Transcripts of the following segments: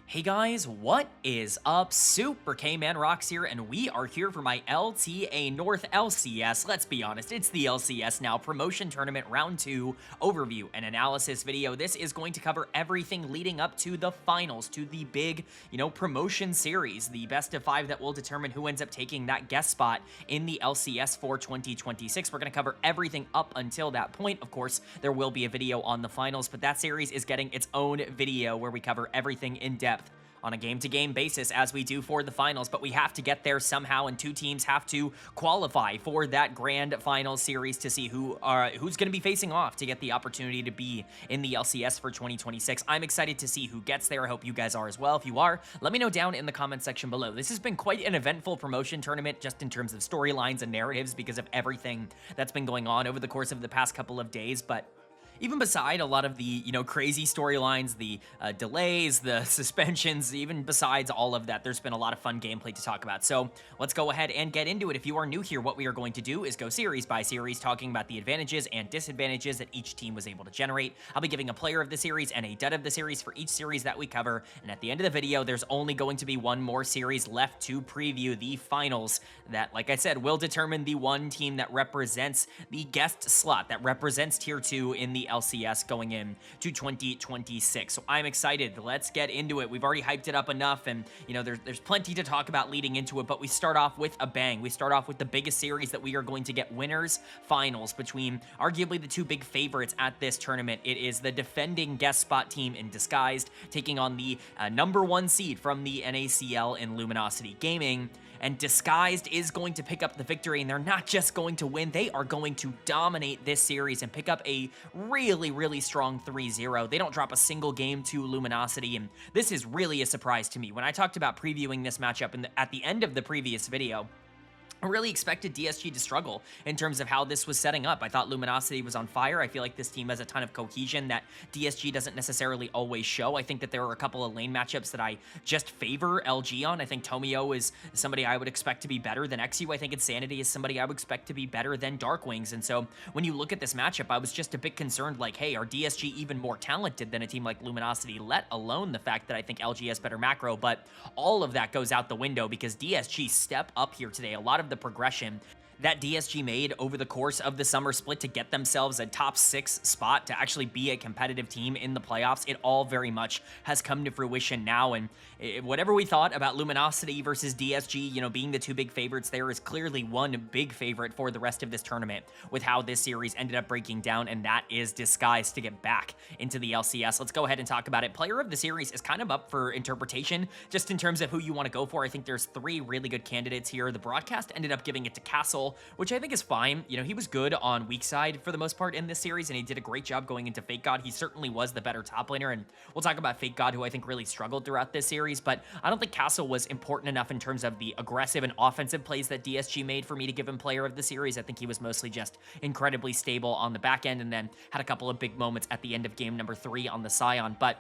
Hey guys, what is up? Super K-Man Rocks here, and we are here for my LTA North LCS. Let's be honest, it's the LCS now, Promotion Tournament Round 2 overview and analysis video. This is going to cover everything leading up to the finals, to the big, promotion series, the best of 5 that will determine who ends up taking that guest spot in the LCS for 2026. We're going to cover everything up until that point. Of course, there will be a video on the finals, but that series is getting its own video where we cover everything in depth on a game-to-game basis as we do for the finals, but we have to get there somehow, and two teams have to qualify for that grand final series to see who's going to be facing off to get the opportunity to be in the LCS for 2026. I'm excited to see who gets there. I hope you guys are as well. If you are, let me know down in the comment section below. This has been quite an eventful promotion tournament just in terms of storylines and narratives because of everything that's been going on over the course of the past couple of days, but even beside a lot of the, crazy storylines, the delays, the suspensions, even besides all of that, there's been a lot of fun gameplay to talk about. So let's go ahead and get into it. If you are new here, what we are going to do is go series by series, talking about the advantages and disadvantages that each team was able to generate. I'll be giving a player of the series and a dud of the series for each series that we cover. And at the end of the video, there's only going to be one more series left to preview, the finals that, like I said, will determine the one team that represents the guest slot, that represents Tier 2 in the LCS going in to 2026. So I'm excited. Let's get into it. We've already hyped it up enough, and there's plenty to talk about leading into it, but we start off with a bang. We start off with the biggest series that we are going to get winners finals between arguably the two big favorites at this tournament. It is the defending guest spot team in Disguised taking on the number 1 seed from the NACL in Luminosity Gaming. And Disguised is going to pick up the victory, and they're not just going to win, they are going to dominate this series and pick up a really strong 3-0. They don't drop a single game to Luminosity, and this is really a surprise to me. When I talked about previewing this matchup at the end of the previous video, I really expected DSG to struggle in terms of how this was setting up. I thought Luminosity was on fire. I feel like this team has a ton of cohesion that DSG doesn't necessarily always show. I think that there are a couple of lane matchups that I just favor LG on. I think Tomio is somebody I would expect to be better than XU. I think Insanity is somebody I would expect to be better than Darkwings. And so when you look at this matchup, I was just a bit concerned, like, hey, are DSG even more talented than a team like Luminosity, let alone the fact that I think LG has better macro? But all of that goes out the window because DSG step up here today. A lot of the progression that DSG made over the course of the summer split to get themselves a top 6 spot to actually be a competitive team in the playoffs, it all very much has come to fruition now. And whatever we thought about Luminosity versus DSG, being the two big favorites, there is clearly one big favorite for the rest of this tournament with how this series ended up breaking down, and that is Disguised to get back into the LCS. Let's go ahead and talk about it. Player of the series is kind of up for interpretation just in terms of who you want to go for. I think there's 3 really good candidates here. The broadcast ended up giving it to Castle, which I think is fine. He was good on weak side for the most part in this series, and he did a great job going into Fake God. He certainly was the better top laner, and we'll talk about Fake God, who I think really struggled throughout this series, but I don't think Castle was important enough in terms of the aggressive and offensive plays that DSG made for me to give him player of the series. I think he was mostly just incredibly stable on the back end, and then had a couple of big moments at the end of game number 3 on the Scion. But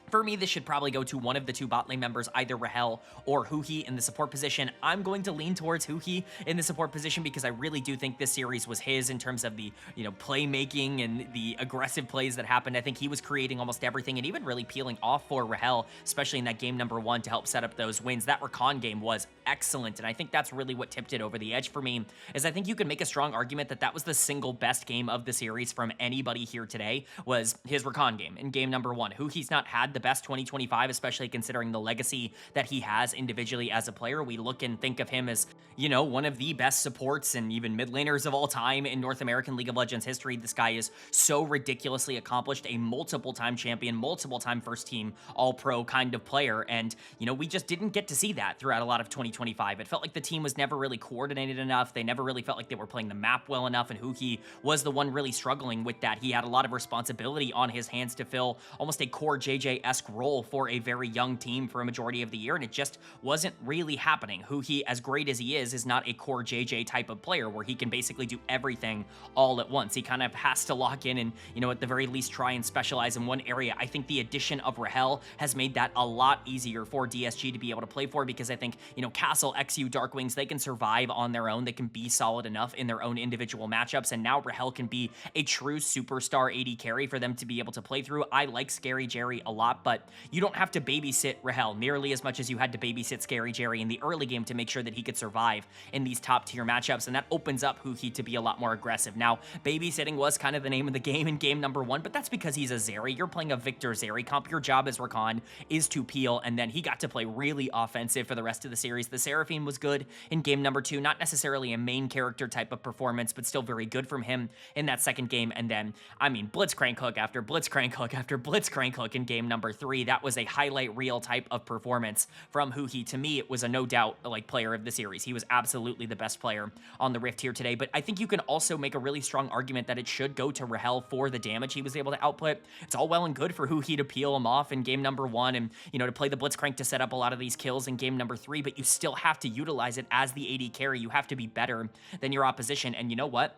for me, this should probably go to one of the 2 bot lane members, either Rahel or Huhi in the support position. I'm going to lean towards Huhi in the support position because I really do think this series was his in terms of the, playmaking and the aggressive plays that happened. I think he was creating almost everything and even really peeling off for Rahel, especially in that game number 1 to help set up those wins. That Rakan game was excellent, and I think that's really what tipped it over the edge for me, is I think you can make a strong argument that that was the single best game of the series from anybody here today, was his Rakan game in game number 1. Huhi's not had the best 2025, especially considering the legacy that he has individually as a player. We look and think of him as, one of the best supports and even mid laners of all time in North American League of Legends history. This guy is so ridiculously accomplished, a multiple-time champion, multiple-time first-team all-pro kind of player, and, we just didn't get to see that throughout a lot of 2025. It felt like the team was never really coordinated enough. They never really felt like they were playing the map well enough, and Huki was the one really struggling with that. He had a lot of responsibility on his hands to fill almost a core JJ-esque role for a very young team for a majority of the year, and it just wasn't really happening. Huhi, as great as he is not a core JJ type of player where he can basically do everything all at once. He kind of has to lock in and, at the very least try and specialize in one area. I think the addition of Rahel has made that a lot easier for DSG to be able to play for, because I think, Castle, XU, Darkwings, they can survive on their own. They can be solid enough in their own individual matchups, and now Rahel can be a true superstar AD carry for them to be able to play through. I like Scary Jerry a lot top, but you don't have to babysit Rahel nearly as much as you had to babysit Scary Jerry in the early game to make sure that he could survive in these top tier matchups, and that opens up Huhi to be a lot more aggressive. Now, babysitting was kind of the name of the game in game number 1, but that's because he's a Zeri. You're playing a Victor Zeri comp. Your job as Rakan is to peel, and then he got to play really offensive for the rest of the series. The Seraphine was good in game number 2, not necessarily a main character type of performance, but still very good from him in that second game. And then, I mean, Blitzcrank hook after Blitzcrank hook after Blitzcrank hook in game number 3. That was a highlight reel type of performance from Huhi. To me, it was a no doubt like player of the series. He was absolutely the best player on the Rift here today, but I think you can also make a really strong argument that it should go to Rahel for the damage he was able to output. It's all well and good for Huhi to peel him off in game number 1 and, you know, to play the Blitzcrank to set up a lot of these kills in game number 3, but you still have to utilize it as the AD carry. You have to be better than your opposition, and you know what?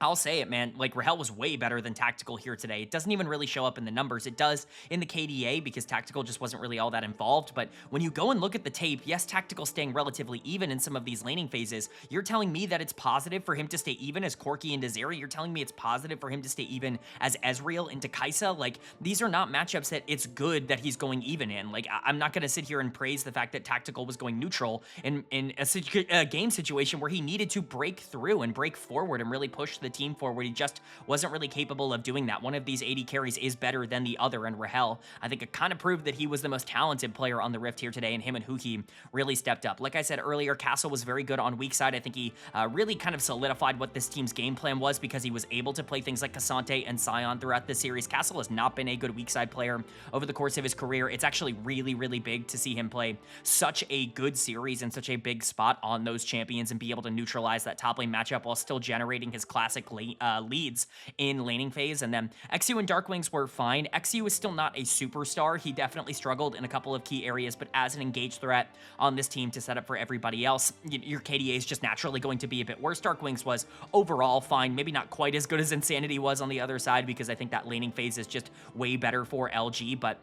I'll say it, man. Like, Rahel was way better than Tactical here today. It doesn't even really show up in the numbers. It does in the KDA because Tactical just wasn't really all that involved. But when you go and look at the tape, yes, Tactical staying relatively even in some of these laning phases. You're telling me that it's positive for him to stay even as Corki into Zeri. You're telling me it's positive for him to stay even as Ezreal into Kai'Sa. Like, these are not matchups that it's good that he's going even in. Like, I'm not going to sit here and praise the fact that Tactical was going neutral in a game situation where he needed to break through and break forward and really push the team forward. He just wasn't really capable of doing that. One of these AD carries is better than the other, and Rahel, I think it kind of proved that he was the most talented player on the Rift here today, and him and Huhi really stepped up. Like I said earlier, Castle was very good on weak side. I think he really kind of solidified what this team's game plan was because he was able to play things like Cassante and Sion throughout the series. Castle has not been a good weak side player over the course of his career. It's actually really, really big to see him play such a good series and such a big spot on those champions and be able to neutralize that top lane matchup while still generating his classic leads in laning phase. And then Xu and Darkwings were fine. Xu is still not a superstar. He definitely struggled in a couple of key areas, but as an engaged threat on this team to set up for everybody else, your KDA is just naturally going to be a bit worse. Darkwings was overall fine, maybe not quite as good as Insanity was on the other side because I think that laning phase is just way better for LG, but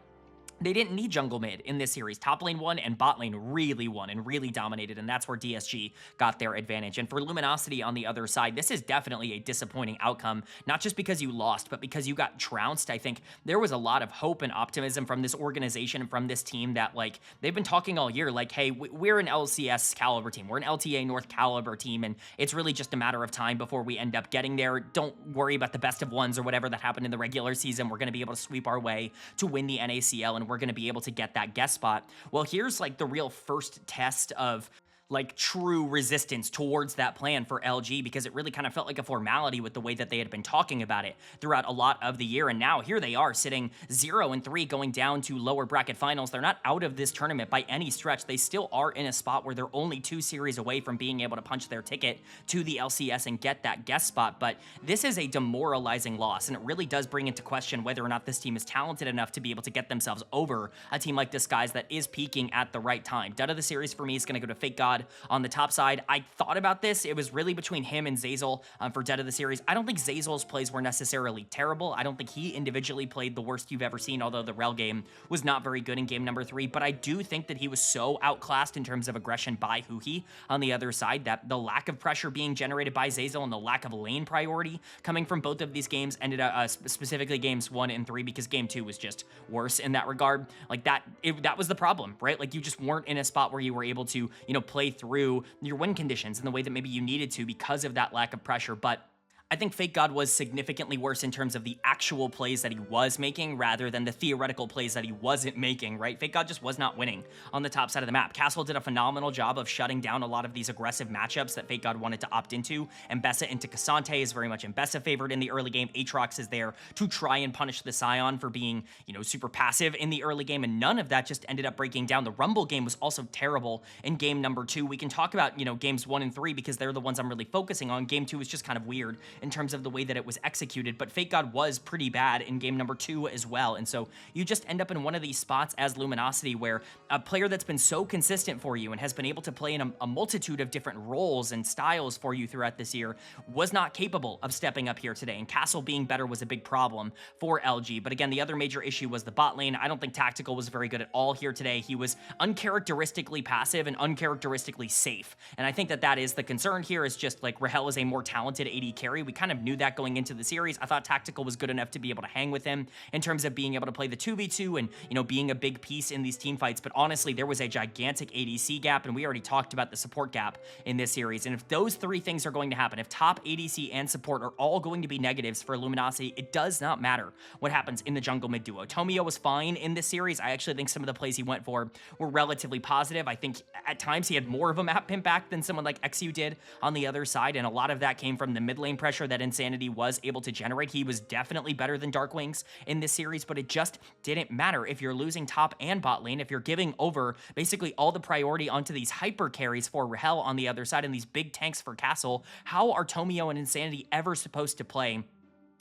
they didn't need jungle mid in this series. Top lane won and bot lane really won and really dominated, and that's where DSG got their advantage. And for Luminosity on the other side, this is definitely a disappointing outcome, not just because you lost, but because you got trounced. I think there was a lot of hope and optimism from this organization and from this team that, like, they've been talking all year, like, hey, we're an LCS caliber team. We're an LTA North caliber team, and it's really just a matter of time before we end up getting there. Don't worry about the best of ones or whatever that happened in the regular season. We're going to be able to sweep our way to win the NACL, and we're going to be able to get that guest spot. Well, here's like the real first test of like true resistance towards that plan for LG, because it really kind of felt like a formality with the way that they had been talking about it throughout a lot of the year. And now here they are sitting 0-3 going down to lower bracket finals. They're not out of this tournament by any stretch. They still are in a spot where they're only 2 series away from being able to punch their ticket to the LCS and get that guest spot. But this is a demoralizing loss, and it really does bring into question whether or not this team is talented enough to be able to get themselves over a team like Disguise that is peaking at the right time. Dud of the series for me is going to go to Fake God on the top side. I thought about this. It was really between him and Zeyzal for Dead of the series. I don't think Zeyzal's plays were necessarily terrible. I don't think he individually played the worst you've ever seen, although the Rel game was not very good in game number 3. But I do think that he was so outclassed in terms of aggression by Huhi on the other side that the lack of pressure being generated by Zeyzal and the lack of lane priority coming from both of these games ended up, specifically games 1 and 3, because game 2 was just worse in that regard. Like that was the problem, right? Like you just weren't in a spot where you were able to, play through your win conditions in the way that maybe you needed to because of that lack of pressure. But I think Fake God was significantly worse in terms of the actual plays that he was making rather than the theoretical plays that he wasn't making, right? Fake God just was not winning on the top side of the map. Castle did a phenomenal job of shutting down a lot of these aggressive matchups that Fake God wanted to opt into. Mbessa into Cassante is very much Mbessa favored in the early game. Aatrox is there to try and punish the Sion for being, super passive in the early game, and none of that just ended up breaking down. The Rumble game was also terrible in game number 2. We can talk about, games 1 and 3 because they're the ones I'm really focusing on. Game 2 is just kind of weird in terms of the way that it was executed, but Fake God was pretty bad in game number 2 as well. And so you just end up in one of these spots as Luminosity where a player that's been so consistent for you and has been able to play in a multitude of different roles and styles for you throughout this year was not capable of stepping up here today. And Castle being better was a big problem for LG. But again, the other major issue was the bot lane. I don't think Tactical was very good at all here today. He was uncharacteristically passive and uncharacteristically safe. And I think that is the concern here, is just like Rahel is a more talented AD carry, We kind of knew that going into the series. I thought Tactical was good enough to be able to hang with him in terms of being able to play the 2v2 and, you know, being a big piece in these team fights. But honestly, there was a gigantic ADC gap, and we already talked about the support gap in this series. And if those three things are going to happen, if top ADC and support are all going to be negatives for Luminosity, it does not matter what happens in the jungle mid duo. Tomio was fine in this series. I actually think some of the plays he went for were relatively positive. I think at times he had more of a map impact than someone like XU did on the other side, and a lot of that came from the mid lane pressure that Insanity was able to generate. He was definitely better than Darkwings in this series, but it just didn't matter if you're losing top and bot lane, if you're giving over basically all the priority onto these hyper carries for Rahel on the other side and these big tanks for Castle. How are Tomio and Insanity ever supposed to play?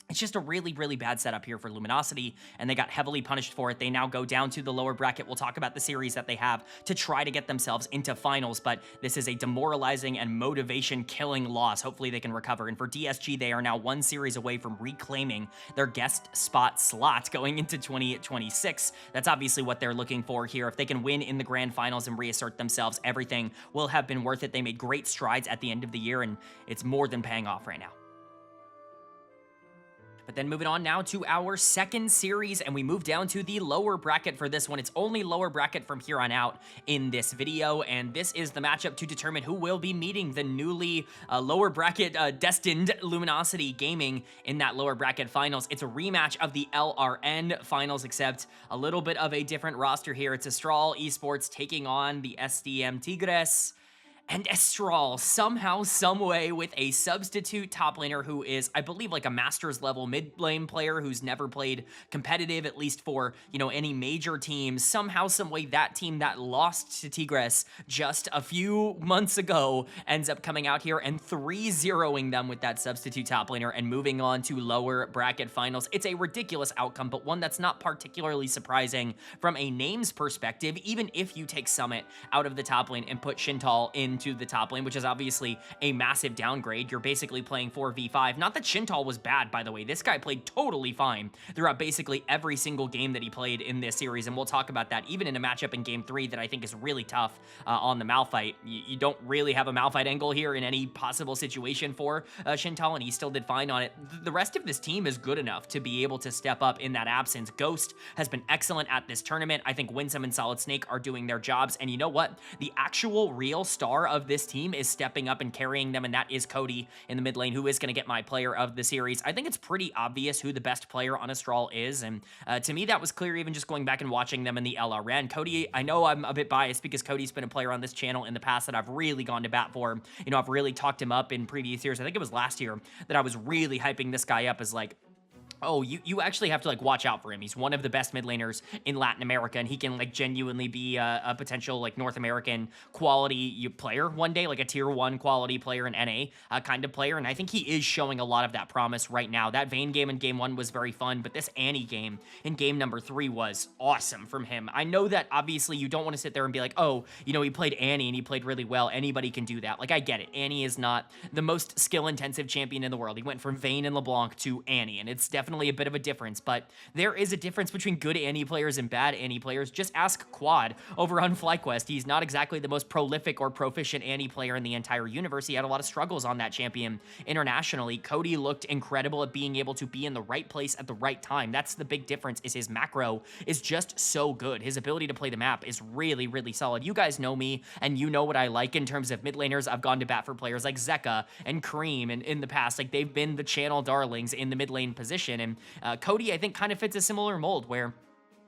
It's just a really, really bad setup here for Luminosity, and they got heavily punished for it. They now go down to the lower bracket. We'll talk about the series that they have to try to get themselves into finals, but this is a demoralizing and motivation-killing loss. Hopefully they can recover, and for DSG, they are now one series away from reclaiming their guest spot slot going into 2026. That's obviously what they're looking for here. If they can win in the grand finals and reassert themselves, everything will have been worth it. They made great strides at the end of the year, and it's more than paying off right now. But then moving on now to our second series, and we move down to the lower bracket for this one. It's only lower bracket from here on out in this video, and this is the matchup to determine who will be meeting the newly lower bracket destined Luminosity Gaming in that lower bracket finals. It's a rematch of the LRN finals, except a little bit of a different roster here. It's Estral Esports taking on the SDM Tigres. And Estral, somehow, someway, with a substitute top laner who is, I believe, like a Masters level mid lane player who's never played competitive, at least for, you know, any major teams. Somehow, someway, that team that lost to Tigres just a few months ago ends up coming out here and 3-0ing them with that substitute top laner and moving on to lower bracket finals. It's a ridiculous outcome, but one that's not particularly surprising from a names perspective, even if you take Summit out of the top lane and put Shintal into the top lane, which is obviously a massive downgrade. You're basically playing 4v5. Not that Shintal was bad, by the way. This guy played totally fine throughout basically every single game that he played in this series, and we'll talk about that even in a matchup in Game 3 that I think is really tough on the Malphite. You don't really have a Malphite angle here in any possible situation for Shintal, and he still did fine on it. The rest of this team is good enough to be able to step up in that absence. Ghost has been excellent at this tournament. I think Winsome and Solid Snake are doing their jobs, and you know what? The actual real star of this team is stepping up and carrying them, and that is Cody in the mid lane, who is going to get my player of the series. I think it's pretty obvious who the best player on Estral is, and to me that was clear even just going back and watching them in the LRN. Cody, I know I'm a bit biased because Cody's been a player on this channel in the past that I've really gone to bat for. You know, I've really talked him up in previous years. I think it was last year that I was really hyping this guy up as like, oh, you actually have to, like, watch out for him. He's one of the best mid laners in Latin America, and he can, like, genuinely be a potential, like, North American quality player one day, like a tier 1 quality player in NA kind of player, and I think he is showing a lot of that promise right now. That Vayne game in Game 1 was very fun, but this Annie game in Game number 3 was awesome from him. I know that, obviously, you don't want to sit there and be like, oh, you know, he played Annie and he played really well. Anybody can do that. Like, I get it. Annie is not the most skill-intensive champion in the world. He went from Vayne and LeBlanc to Annie, and it's definitely a bit of a difference, but there is a difference between good Annie players and bad Annie players. Just ask Quad over on FlyQuest. He's not exactly the most prolific or proficient Annie player in the entire universe. He had a lot of struggles on that champion internationally. Cody looked incredible at being able to be in the right place at the right time. That's the big difference, is his macro is just so good. His ability to play the map is really, really solid. You guys know me, and you know what I like in terms of mid laners. I've gone to bat for players like Zeka and Cream and in the past. Like, they've been the channel darlings in the mid lane position, and Cody, I think, kind of fits a similar mold where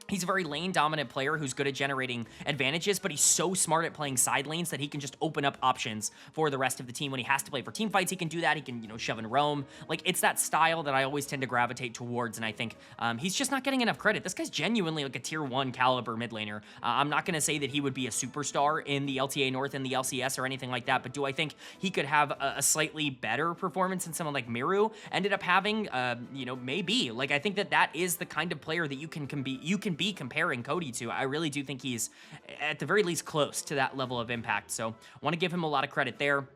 he's a very lane-dominant player who's good at generating advantages, but he's so smart at playing side lanes that he can just open up options for the rest of the team. When he has to play for team fights, he can do that. He can, you know, shove and roam. Like, it's that style that I always tend to gravitate towards, and I think he's just not getting enough credit. This guy's genuinely like a tier 1 caliber mid laner. I'm not going to say that he would be a superstar in the LTA North and the LCS or anything like that, but do I think he could have a slightly better performance than someone like Miru ended up having? You know, maybe. Like, I think that is the kind of player that you can be comparing Cody to. I really do think he's at the very least close to that level of impact, so want to give him a lot of credit there.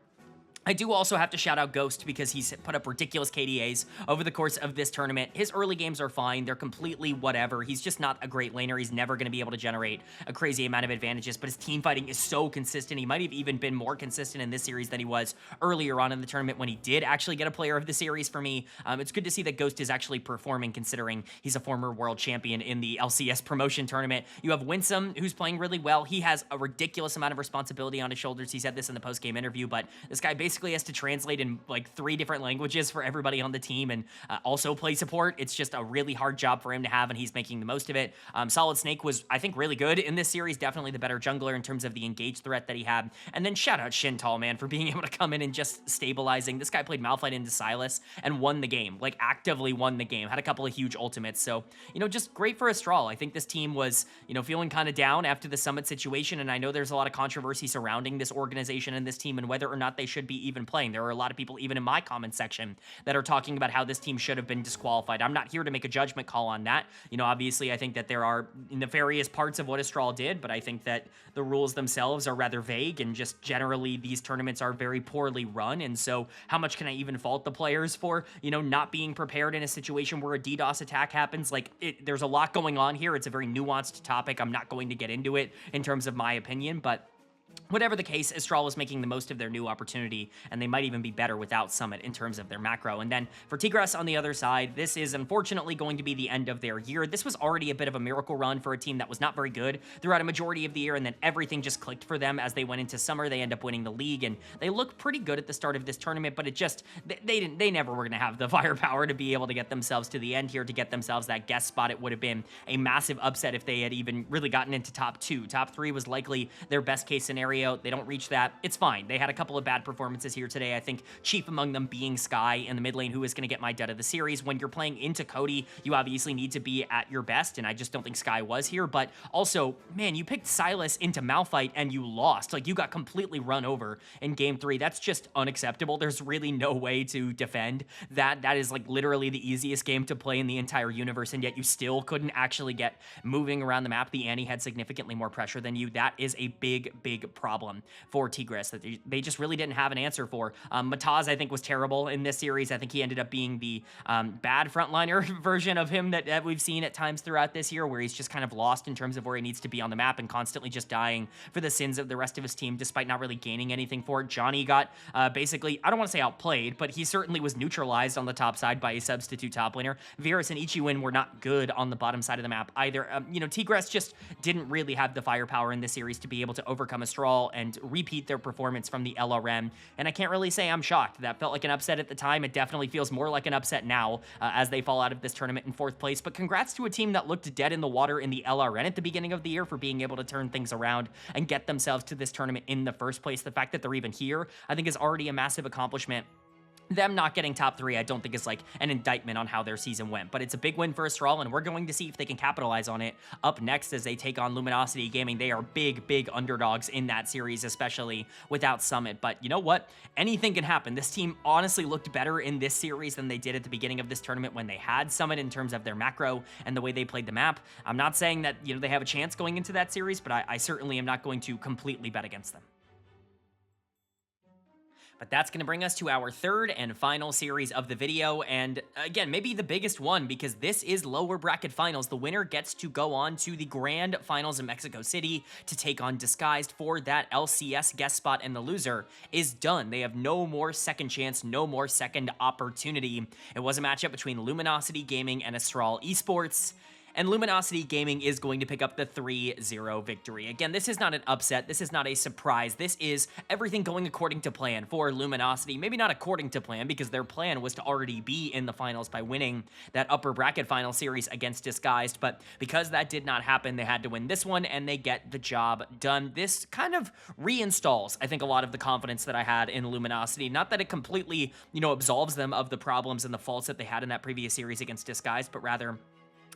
I do also have to shout out Ghost because he's put up ridiculous KDAs over the course of this tournament. His early games are fine. They're completely whatever. He's just not a great laner. He's never going to be able to generate a crazy amount of advantages, but his team fighting is so consistent. He might have even been more consistent in this series than he was earlier on in the tournament when he did actually get a player of the series for me. It's good to see that Ghost is actually performing considering he's a former world champion in the LCS promotion tournament. You have Winsome, who's playing really well. He has a ridiculous amount of responsibility on his shoulders. He said this in the post-game interview, but this guy basically has to translate in like 3 different languages for everybody on the team and also play support. It's just a really hard job for him to have, and he's making the most of it. Solid Snake was, I think, really good in this series. Definitely the better jungler in terms of the engaged threat that he had. And then shout out Shintal, man, for being able to come in and just stabilizing. This guy played Malphite into Sylas and won the game, like actively won the game. Had a couple of huge ultimates. So, just great for Estral. I think this team was, feeling kind of down after the Summit situation, and I know there's a lot of controversy surrounding this organization and this team and whether or not they should be even playing. There are a lot of people, even in my comment section, that are talking about how this team should have been disqualified. I'm not here to make a judgment call on that. Obviously, I think that there are nefarious parts of what Estral did, but I think that the rules themselves are rather vague, and just generally these tournaments are very poorly run, and so how much can I even fault the players for, not being prepared in a situation where a DDoS attack happens? There's a lot going on here. It's a very nuanced topic. I'm not going to get into it in terms of my opinion, but whatever the case, Estral was making the most of their new opportunity, and they might even be better without Summit in terms of their macro. And then for Tigres on the other side, this is unfortunately going to be the end of their year. This was already a bit of a miracle run for a team that was not very good throughout a majority of the year, and then everything just clicked for them as they went into summer. They end up winning the league, and they look pretty good at the start of this tournament, but it just, they never were going to have the firepower to be able to get themselves to the end here, to get themselves that guest spot. It would have been a massive upset if they had even really gotten into top 2. Top 3 was likely their best case scenario. They don't reach that. It's fine. They had a couple of bad performances here today. I think chief among them being Sky in the mid lane, who is going to get my dud of the series. When you're playing into Cody, you obviously need to be at your best, and I just don't think Sky was here. But also, man, you picked Sylas into Malphite and you lost. You got completely run over in game 3. That's just unacceptable. There's really no way to defend that. That is literally the easiest game to play in the entire universe, and yet you still couldn't actually get moving around the map. The Annie had significantly more pressure than you. That is a big problem for Tigres that they just really didn't have an answer for. Mataz, I think, was terrible in this series. I think he ended up being the bad frontliner version of him that we've seen at times throughout this year, where he's just kind of lost in terms of where he needs to be on the map and constantly just dying for the sins of the rest of his team, despite not really gaining anything for it. Johnny got basically, I don't want to say outplayed, but he certainly was neutralized on the top side by a substitute top laner. Virus and Ichiwin were not good on the bottom side of the map either. Tigres just didn't really have the firepower in this series to be able to overcome Estral and repeat their performance from the LRM, and I can't really say I'm shocked. That felt like an upset at the time. It definitely feels more like an upset now as they fall out of this tournament in 4th place, but congrats to a team that looked dead in the water in the LRN at the beginning of the year for being able to turn things around and get themselves to this tournament in the first place. The fact that they're even here, I think, is already a massive accomplishment. Them not getting top 3, I don't think is an indictment on how their season went, but it's a big win for Estral, and we're going to see if they can capitalize on it up next as they take on Luminosity Gaming. They are big underdogs in that series, especially without Summit, but you know what? Anything can happen. This team honestly looked better in this series than they did at the beginning of this tournament when they had Summit in terms of their macro and the way they played the map. I'm not saying that, they have a chance going into that series, but I certainly am not going to completely bet against them. But that's going to bring us to our 3rd and final series of the video, and again, maybe the biggest one, because this is lower bracket finals. The winner gets to go on to the grand finals in Mexico City to take on Disguised for that LCS guest spot, and the loser is done. They have no more second chance, no more second opportunity. It was a matchup between Luminosity Gaming and Estral Esports, and Luminosity Gaming is going to pick up the 3-0 victory. Again, this is not an upset. This is not a surprise. This is everything going according to plan for Luminosity. Maybe not according to plan, because their plan was to already be in the finals by winning that upper bracket final series against Disguised, but because that did not happen, they had to win this one, and they get the job done. This kind of reinstalls, I think, a lot of the confidence that I had in Luminosity. Not that it completely, absolves them of the problems and the faults that they had in that previous series against Disguised, but rather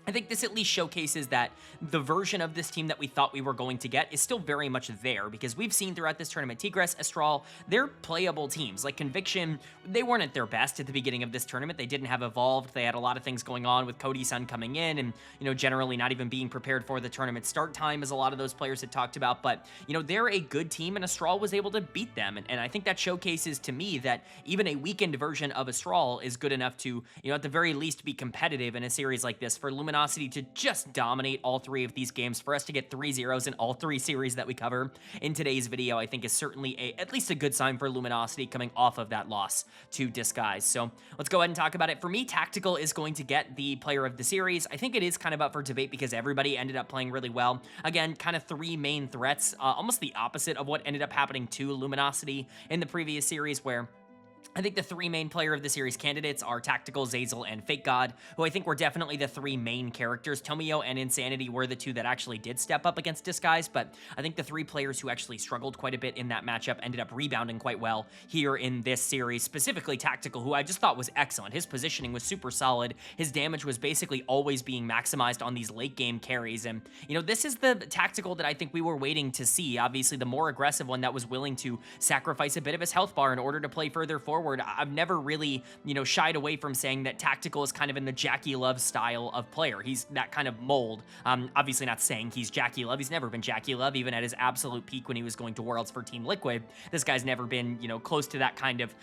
I think this at least showcases that the version of this team that we thought we were going to get is still very much there, because we've seen throughout this tournament, Tigres, Estral, they're playable teams. Like Conviction, they weren't at their best at the beginning of this tournament. They didn't have evolved. They had a lot of things going on with Cody Sun coming in and, generally not even being prepared for the tournament start time, as a lot of those players had talked about. But, they're a good team, and Estral was able to beat them. And I think that showcases to me that even a weakened version of Estral is good enough to, at the very least, be competitive in a series like this. For Luminosity to just dominate all three of these games, for us to get 3-0s in all three series that we cover in today's video, I think is certainly at least a good sign for Luminosity coming off of that loss to Disguise. So let's go ahead and talk about it. For me, Tactical is going to get the player of the series. I think it is kind of up for debate because everybody ended up playing really well. Again, kind of three main threats, almost the opposite of what ended up happening to Luminosity in the previous series, where I think the three main player of the series candidates are Tactical, Zeyzal, and Fake God, who I think were definitely the three main characters. Tomio and Insanity were the two that actually did step up against Disguise, but I think the three players who actually struggled quite a bit in that matchup ended up rebounding quite well here in this series, specifically Tactical, who I just thought was excellent. His positioning was super solid. His damage was basically always being maximized on these late game carries, and, this is the Tactical that I think we were waiting to see. Obviously, the more aggressive one that was willing to sacrifice a bit of his health bar in order to play further forward. I've never really, shied away from saying that Tactical is kind of in the Jackie Love style of player. He's that kind of mold. Obviously not saying he's Jackie Love. He's never been Jackie Love, even at his absolute peak when he was going to Worlds for Team Liquid. This guy's never been, close to that kind of,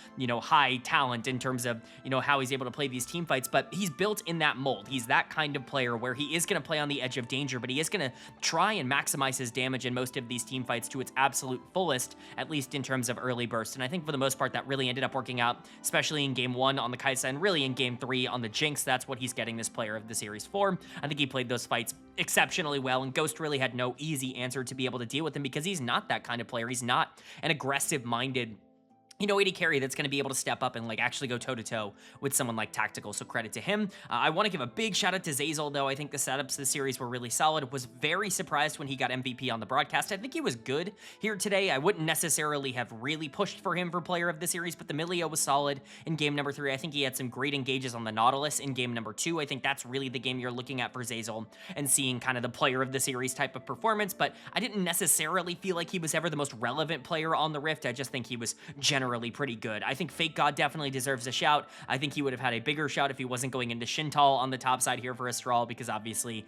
high talent in terms of, how he's able to play these team fights, but he's built in that mold. He's that kind of player where he is going to play on the edge of danger, but he is going to try and maximize his damage in most of these team fights to its absolute fullest, at least in terms of early burst. And I think for the most part, that really ended up working out, especially in Game 1 on the Kaisa and really in Game 3 on the Jinx. That's what he's getting this player of the series for. I think he played those fights exceptionally well, and Ghost really had no easy answer to be able to deal with him because he's not that kind of player. He's not an aggressive-minded AD carry that's going to be able to step up and actually go toe-to-toe with someone like Tactical, so credit to him. I want to give a big shout out to Zeyzal, though. I think the setups this series were really solid. Was very surprised when he got MVP on the broadcast. I think he was good here today. I wouldn't necessarily have really pushed for him for player of the series, but the Milio was solid in game number 3. I think he had some great engages on the Nautilus in game number 2. I think that's really the game you're looking at for Zeyzal and seeing kind of the player of the series type of performance, but I didn't necessarily feel like he was ever the most relevant player on the Rift. I just think he was generally pretty good. I think Fake God definitely deserves a shout. I think he would have had a bigger shout if he wasn't going into Shintal on the top side here for Estral, because obviously,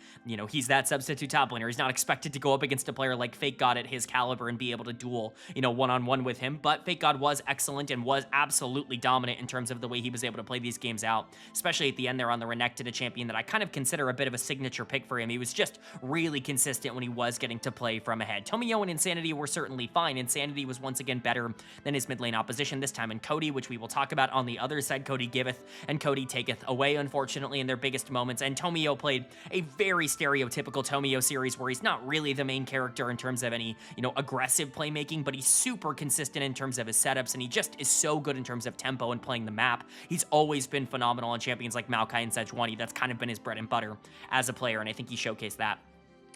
he's that substitute top laner. He's not expected to go up against a player like Fake God at his caliber and be able to duel, one-on-one with him, but Fake God was excellent and was absolutely dominant in terms of the way he was able to play these games out, especially at the end there on the Renekton, a champion that I kind of consider a bit of a signature pick for him. He was just really consistent when he was getting to play from ahead. Tomio and Insanity were certainly fine. Insanity was once again better than his mid lane opposition, this time in Cody, which we will talk about on the other side. Cody giveth and Cody taketh away, unfortunately, in their biggest moments, and Tomio played a very stereotypical Tomio series where he's not really the main character in terms of any, aggressive playmaking, but he's super consistent in terms of his setups, and he just is so good in terms of tempo and playing the map. He's always been phenomenal on champions like Maokai and Sejuani. That's kind of been his bread and butter as a player, and I think he showcased that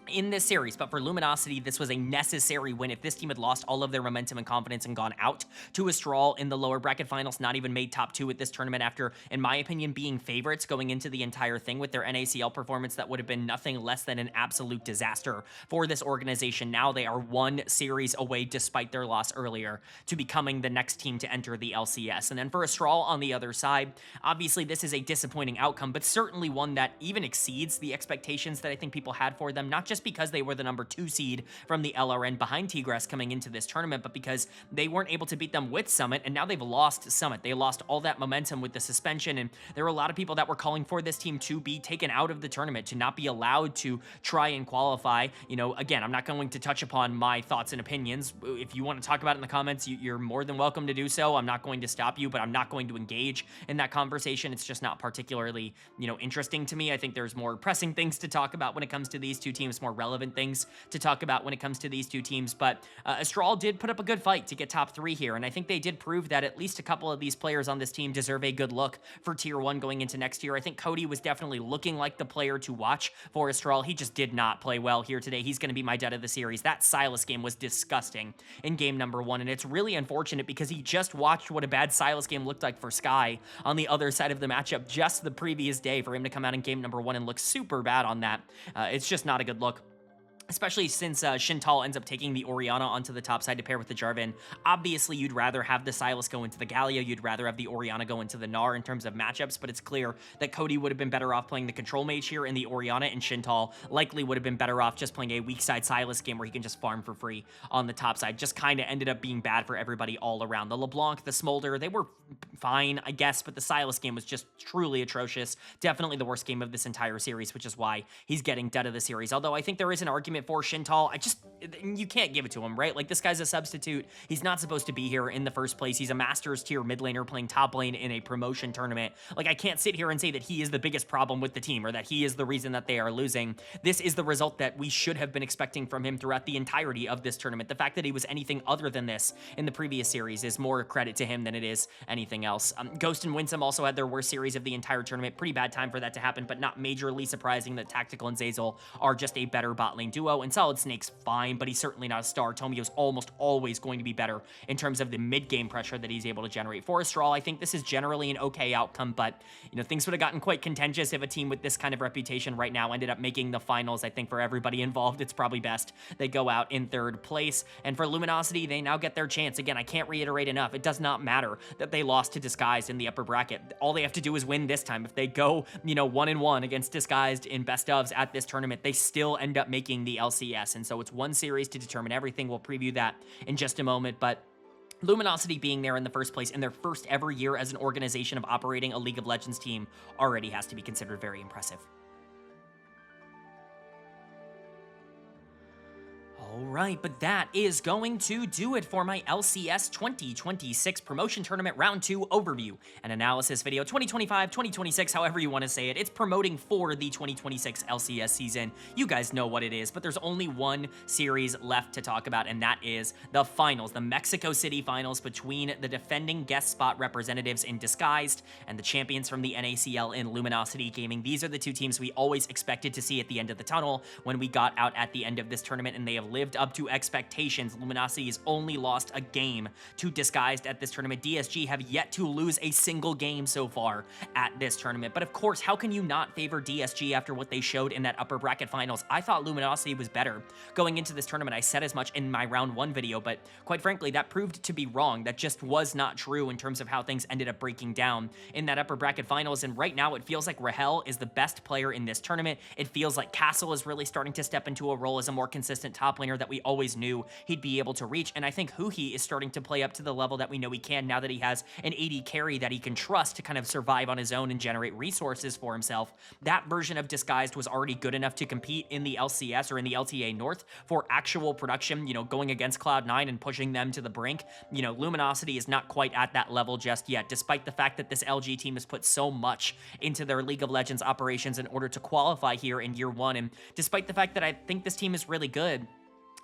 in this series. But for Luminosity, this was a necessary win. If this team had lost all of their momentum and confidence and gone out to Estral in the lower bracket finals, not even made top 2 at this tournament after, in my opinion, being favorites going into the entire thing with their NACL performance, that would have been nothing less than an absolute disaster for this organization. Now they are one series away, despite their loss earlier, to becoming the next team to enter the LCS. And then for Estral on the other side, obviously this is a disappointing outcome, but certainly one that even exceeds the expectations that I think people had for them, not just because they were the number 2 seed from the LRN behind Tigres coming into this tournament, but because they weren't able to beat them with Summit, and now they've lost Summit. They lost all that momentum with the suspension, and there were a lot of people that were calling for this team to be taken out of the tournament, to not be allowed to try and qualify. Again, I'm not going to touch upon my thoughts and opinions. If you want to talk about it in the comments, you're more than welcome to do so. I'm not going to stop you, but I'm not going to engage in that conversation. It's just not particularly, interesting to me. I think there's more pressing things to talk about when it comes to these two teams guess, more relevant things to talk about when it comes to these two teams. But Estral did put up a good fight to get top 3 here, and I think they did prove that at least a couple of these players on this team deserve a good look for Tier 1 going into next year. I think Cody was definitely looking like the player to watch for Estral. He just did not play well here today. He's going to be my dud of the series. That Silas game was disgusting in game number 1, and it's really unfortunate because he just watched what a bad Silas game looked like for Sky on the other side of the matchup just the previous day. For him to come out in game number 1 and look super bad on that, it's just not a good look. Especially since Shintal ends up taking the Orianna onto the top side to pair with the Jarvan. Obviously, you'd rather have the Silas go into the Galio, you'd rather have the Orianna go into the Gnar in terms of matchups, but it's clear that Cody would have been better off playing the control mage here, and the Orianna and Shintal likely would have been better off just playing a weak side Silas game where he can just farm for free on the top side. Just kind of ended up being bad for everybody all around. The LeBlanc, the Smolder, they were fine, I guess, but the Silas game was just truly atrocious. Definitely the worst game of this entire series, which is why he's getting dud of the series. Although I think there is an argument for Shintal. You can't give it to him, right? Like, this guy's a substitute. He's not supposed to be here in the first place. He's a Masters tier mid laner playing top lane in a promotion tournament. Like, I can't sit here and say that he is the biggest problem with the team or that he is the reason that they are losing. This is the result that we should have been expecting from him throughout the entirety of this tournament. The fact that he was anything other than this in the previous series is more credit to him than it is anything else. Ghost and Winsome also had their worst series of the entire tournament. Pretty bad time for that to happen, but not majorly surprising that Tactical and Zeyzal are just a better bot lane duo. And Solid Snake's fine, but he's certainly not a star. Tomio's almost always going to be better in terms of the mid-game pressure that he's able to generate. For Estral, I think this is generally an okay outcome, but, you know, things would have gotten quite contentious if a team with this kind of reputation right now ended up making the finals. I think for everybody involved, it's probably best they go out in 3rd place. And for Luminosity, they now get their chance. Again, I can't reiterate enough. It does not matter that they lost to Disguised in the upper bracket. All they have to do is win this time. If they go, 1-1 against Disguised in best ofs at this tournament, they still end up making the LCS. And so it's one series to determine everything. We'll preview that in just a moment, but Luminosity being there in the first place in their first ever year as an organization of operating a League of Legends team already has to be considered very impressive. All right, but that is going to do it for my LCS 2026 Promotion Tournament Round 2 overview and analysis video. 2025, 2026, however you want to say it. It's promoting for the 2026 LCS season. You guys know what it is, but there's only one series left to talk about, and that is the finals, the Mexico City finals between the defending guest spot representatives in Disguised and the champions from the NACL in Luminosity Gaming. These are the two teams we always expected to see at the end of the tunnel when we got out at the end of this tournament, and they have lived up to expectations. Luminosity has only lost a game to Disguised at this tournament. DSG have yet to lose a single game so far at this tournament. But of course, how can you not favor DSG after what they showed in that upper bracket finals? I thought Luminosity was better going into this tournament. I said as much in my round 1 video, but quite frankly, that proved to be wrong. That just was not true in terms of how things ended up breaking down in that upper bracket finals. And right now, it feels like Rahel is the best player in this tournament. It feels like Castle is really starting to step into a role as a more consistent top laner that we always knew he'd be able to reach. And I think Huhi is starting to play up to the level that we know he can now that he has an AD carry that he can trust to kind of survive on his own and generate resources for himself. That version of Disguised was already good enough to compete in the LCS or in the LTA North for actual production, going against Cloud9 and pushing them to the brink. Luminosity is not quite at that level just yet, despite the fact that this LG team has put so much into their League of Legends operations in order to qualify here in year 1. And despite the fact that I think this team is really good,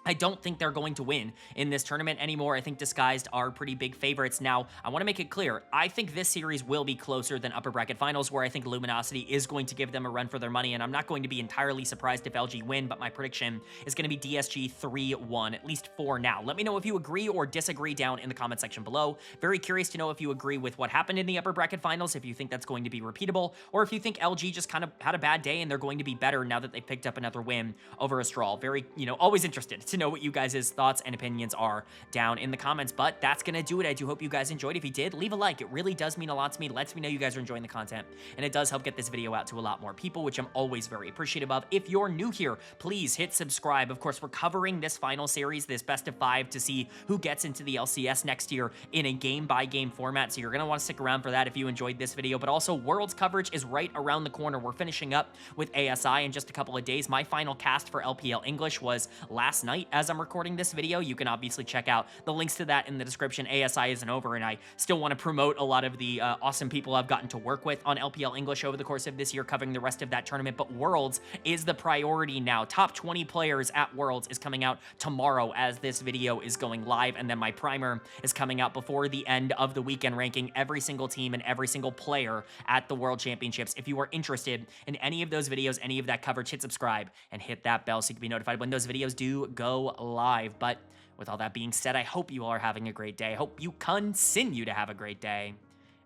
I don't think they're going to win in this tournament anymore. I think Disguised are pretty big favorites. Now, I want to make it clear, I think this series will be closer than upper bracket finals, where I think Luminosity is going to give them a run for their money, and I'm not going to be entirely surprised if LG win, but my prediction is going to be DSG 3-1, at least for now. Let me know if you agree or disagree down in the comment section below. Very curious to know if you agree with what happened in the upper bracket finals, if you think that's going to be repeatable, or if you think LG just kind of had a bad day and they're going to be better now that they picked up another win over Estral. Very, always interested to know what you guys' thoughts and opinions are down in the comments. But that's gonna do it. I do hope you guys enjoyed. If you did, leave a like. It really does mean a lot to me. Lets me know you guys are enjoying the content, and it does help get this video out to a lot more people, which I'm always very appreciative of. If you're new here, please hit subscribe. Of course, we're covering this final series, this best of 5, to see who gets into the LCS next year in a game-by-game format, so you're gonna want to stick around for that if you enjoyed this video. But also, Worlds coverage is right around the corner. We're finishing up with ASI in just a couple of days. My final cast for LPL English was last night. tonight as I'm recording this video. You can obviously check out the links to that in the description. ASI isn't over, and I still want to promote a lot of the awesome people I've gotten to work with on LPL English over the course of this year, covering the rest of that tournament. But Worlds is the priority now. Top 20 players at Worlds is coming out tomorrow as this video is going live, and then my primer is coming out before the end of the weekend, ranking every single team and every single player at the World Championships. If you are interested in any of those videos, any of that coverage, hit subscribe and hit that bell so you can be notified when those videos do go live. But with all that being said, I hope you all are having a great day. I hope you continue to have a great day,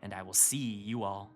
and I will see you all